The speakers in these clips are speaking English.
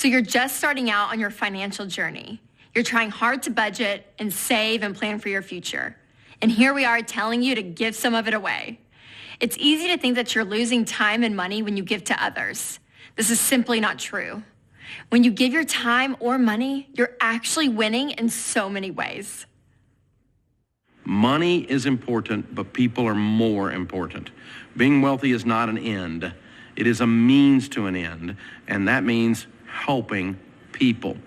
So you're just starting out on your financial journey. You're trying hard to budget and save and plan for your future. And here we are telling you to give some of it away. It's easy to think that you're losing time and money when you give to others. This is simply not true. When you give your time or money, you're actually winning in so many ways. Money is important, but people are more important. Being wealthy is not an end. It is a means to an end, and that means helping people.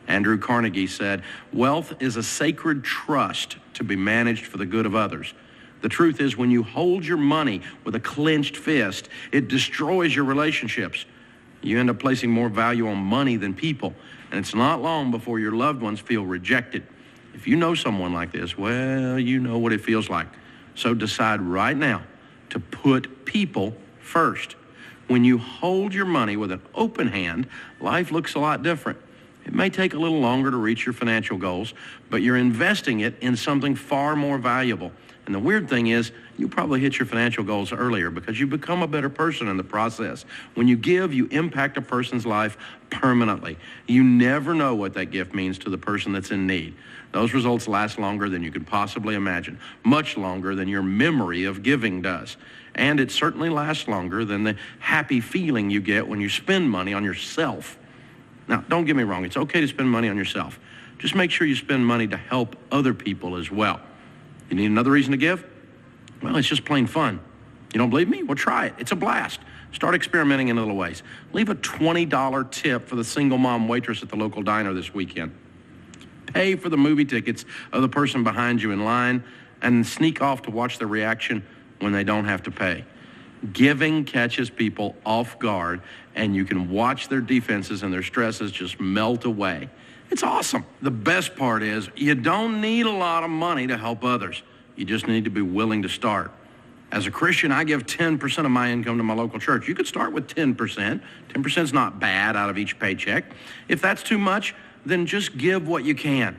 Andrew Carnegie said, "Wealth is a sacred trust to be managed for the good of others." The truth is, when you hold your money with a clenched fist, it destroys your relationships. You end up placing more value on money than people, and it's not long before your loved ones feel rejected. If you know someone like this, well, you know what it feels like. So decide right now to put people first. When you hold your money with an open hand, life looks a lot different. It may take a little longer to reach your financial goals, but you're investing it in something far more valuable. And the weird thing is, you probably hit your financial goals earlier because you become a better person in the process. When you give, you impact a person's life permanently. You never know what that gift means to the person that's in need. Those results last longer than you could possibly imagine, much longer than your memory of giving does. And it certainly lasts longer than the happy feeling you get when you spend money on yourself. Now, don't get me wrong, it's okay to spend money on yourself. Just make sure you spend money to help other people as well. You need another reason to give? Well, it's just plain fun. You don't believe me? Well, try it. It's a blast. Start experimenting in little ways. Leave a $20 tip for the single mom waitress at the local diner this weekend. Pay for the movie tickets of the person behind you in line and sneak off to watch their reaction when they don't have to pay. Giving catches people off guard, and you can watch their defenses and their stresses just melt away. It's awesome. The best part is you don't need a lot of money to help others. You just need to be willing to start. As a Christian, I give 10% of my income to my local church. You could start with 10%. 10% is not bad out of each paycheck. If that's too much, then just give what you can.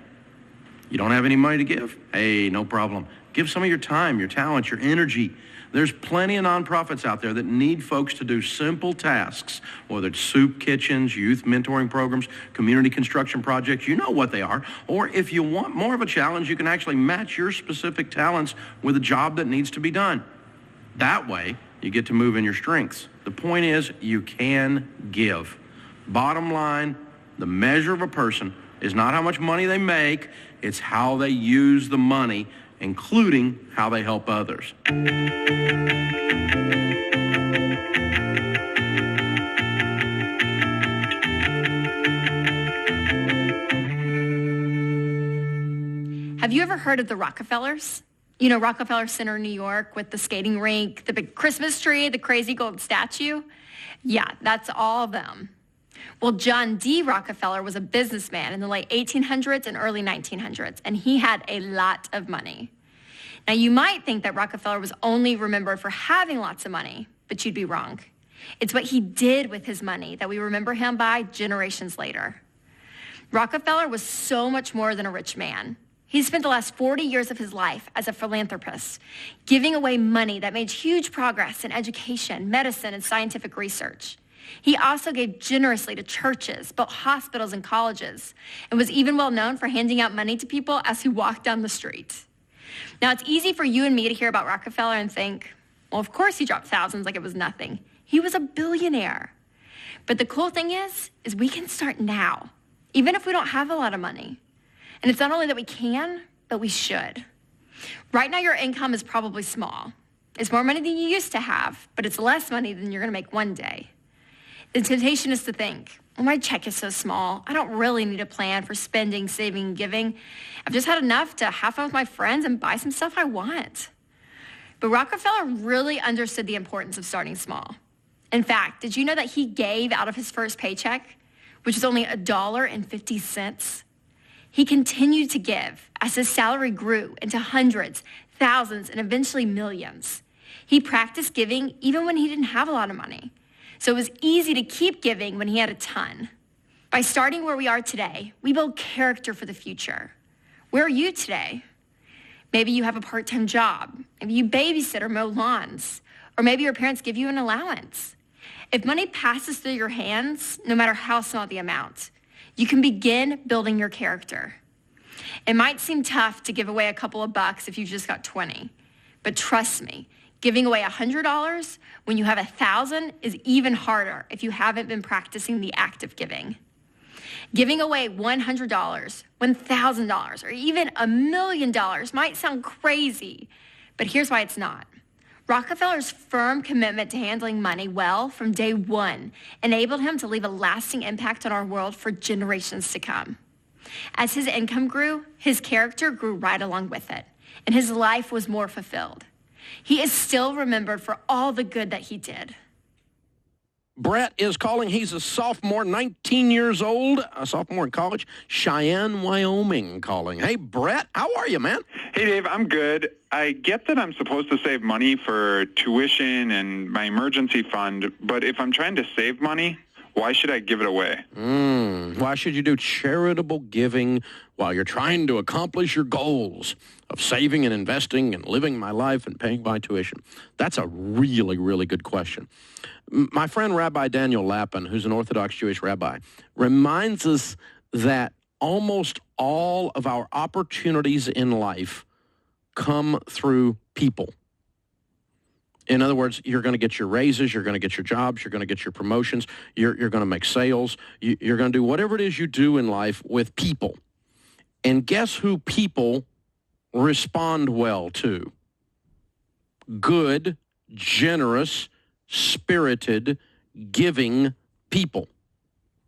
You don't have any money to give? Hey, no problem. Give some of your time, your talent, your energy. There's plenty of nonprofits out there that need folks to do simple tasks, whether it's soup kitchens, youth mentoring programs, community construction projects, you know what they are. Or if you want more of a challenge, you can actually match your specific talents with a job that needs to be done. That way, you get to move in your strengths. The point is, you can give. Bottom line, the measure of a person is not how much money they make, it's how they use the money, including how they help others. Have you ever heard of the Rockefellers? You know, Rockefeller Center in New York with the skating rink, the big Christmas tree, the crazy gold statue? Yeah, that's all them. Well, John D. Rockefeller was a businessman in the late 1800s and early 1900s, and he had a lot of money. Now, you might think that Rockefeller was only remembered for having lots of money, but you'd be wrong. It's what he did with his money that we remember him by generations later. Rockefeller was so much more than a rich man. He spent the last 40 years of his life as a philanthropist, giving away money that made huge progress in education, medicine, and scientific research. He also gave generously to churches, built hospitals and colleges, and was even well known for handing out money to people as he walked down the street. Now, it's easy for you and me to hear about Rockefeller and think, well, of course he dropped thousands like it was nothing. He was a billionaire. But the cool thing is we can start now, even if we don't have a lot of money. And it's not only that we can, but we should. Right now, your income is probably small. It's more money than you used to have, but it's less money than you're gonna make one day. The temptation is to think, well, my check is so small. I don't really need a plan for spending, saving, and giving. I've just had enough to have fun with my friends and buy some stuff I want. But Rockefeller really understood the importance of starting small. In fact, did you know that he gave out of his first paycheck, which was only $1.50? He continued to give as his salary grew into hundreds, thousands, and eventually millions. He practiced giving even when he didn't have a lot of money. So it was easy to keep giving when he had a ton. By starting where we are today, we build character for the future. Where are you today? Maybe you have a part-time job. Maybe you babysit or mow lawns. Or maybe your parents give you an allowance. If money passes through your hands, no matter how small the amount, you can begin building your character. It might seem tough to give away a couple of bucks if you just got 20, but trust me, giving away $100 when you have 1,000 is even harder if you haven't been practicing the act of giving. Giving away $100, $1,000, or even $1 million might sound crazy, but here's why it's not. Rockefeller's firm commitment to handling money well from day one enabled him to leave a lasting impact on our world for generations to come. As his income grew, his character grew right along with it, and his life was more fulfilled. He is still remembered for all the good that he did. Brett is calling. He's a sophomore, 19 years old, a sophomore in college, Cheyenne, Wyoming calling. Hey, Brett, how are you, man? Hey, Dave, I'm good. I get that I'm supposed to save money for tuition and my emergency fund, but if I'm trying to save money, why should I give it away? Why should you do charitable giving while you're trying to accomplish your goals of saving and investing and living my life and paying my tuition? That's a really, really good question. My friend Rabbi Daniel Lapin, who's an Orthodox Jewish rabbi, reminds us that almost all of our opportunities in life come through people. In other words, you're going to get your raises, you're going to get your jobs, you're going to get your promotions, you're going to make sales, you're going to do whatever it is you do in life with people. And guess who people respond well to? Good, generous, spirited, giving people.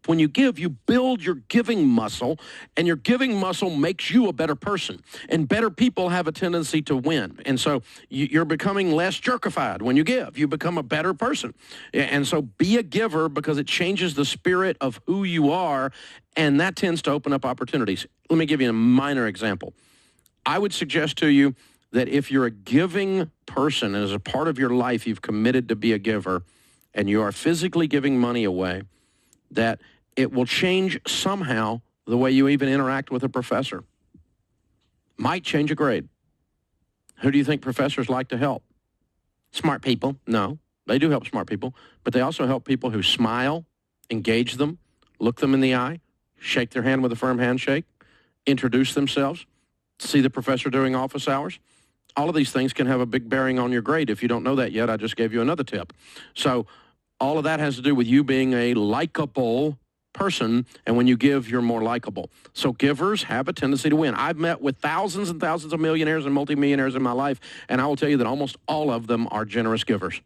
When you give, you build your giving muscle, and your giving muscle makes you a better person. And better people have a tendency to win. And so you're becoming less jerkified when you give. You become a better person. And so be a giver because it changes the spirit of who you are, and that tends to open up opportunities. Let me give you a minor example. I would suggest to you that if you're a giving person and as a part of your life you've committed to be a giver and you are physically giving money away, that it will change somehow the way you even interact with a professor. Might change a grade. Who do you think professors like to help? Smart people? No, they do help smart people, but they also help people who smile, engage them, look them in the eye, shake their hand with a firm handshake, introduce themselves, see the professor during office hours. All of these things can have a big bearing on your grade. If you don't know that yet, I just gave you another tip. So all of that has to do with you being a likable person, and when you give, you're more likable. So givers have a tendency to win. I've met with thousands and thousands of millionaires and multimillionaires in my life, and I will tell you that almost all of them are generous givers.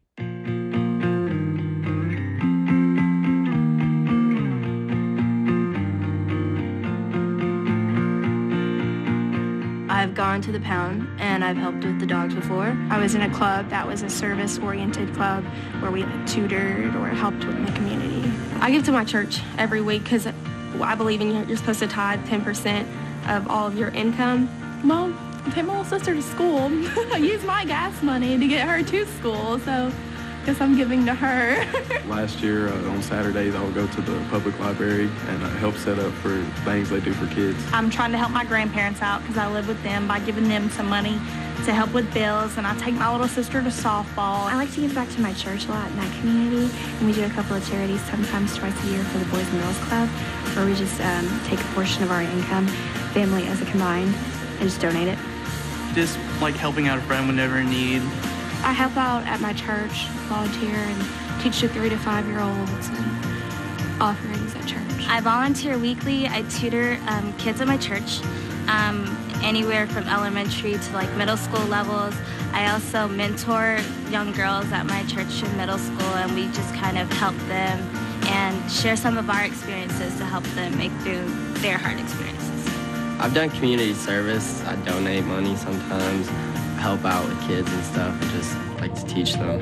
I've gone to the pound and I've helped with the dogs before. I was in a club that was a service-oriented club where we tutored or helped with the community. I give to my church every week because I believe you're supposed to tithe 10% of all of your income. Well, I take my little sister to school. I use my gas money to get her to school, so I guess I'm giving to her. Last year on Saturdays, I would go to the public library and help set up for things they do for kids. I'm trying to help my grandparents out because I live with them by giving them some money to help with bills, and I take my little sister to softball. I like to give back to my church a lot in that community, and we do a couple of charities sometimes twice a year for the Boys and Girls Club, where we just take a portion of our income, family as a combined, and just donate it. Just like helping out a friend whenever in need. I help out at my church, volunteer, and teach the 3 to 5 year olds and offerings at church. I volunteer weekly. I tutor kids at my church, anywhere from elementary to like middle school levels. I also mentor young girls at my church in middle school, and we just kind of help them and share some of our experiences to help them make through their hard experiences. I've done community service. I donate money sometimes, help out with kids and stuff, and just like to teach them.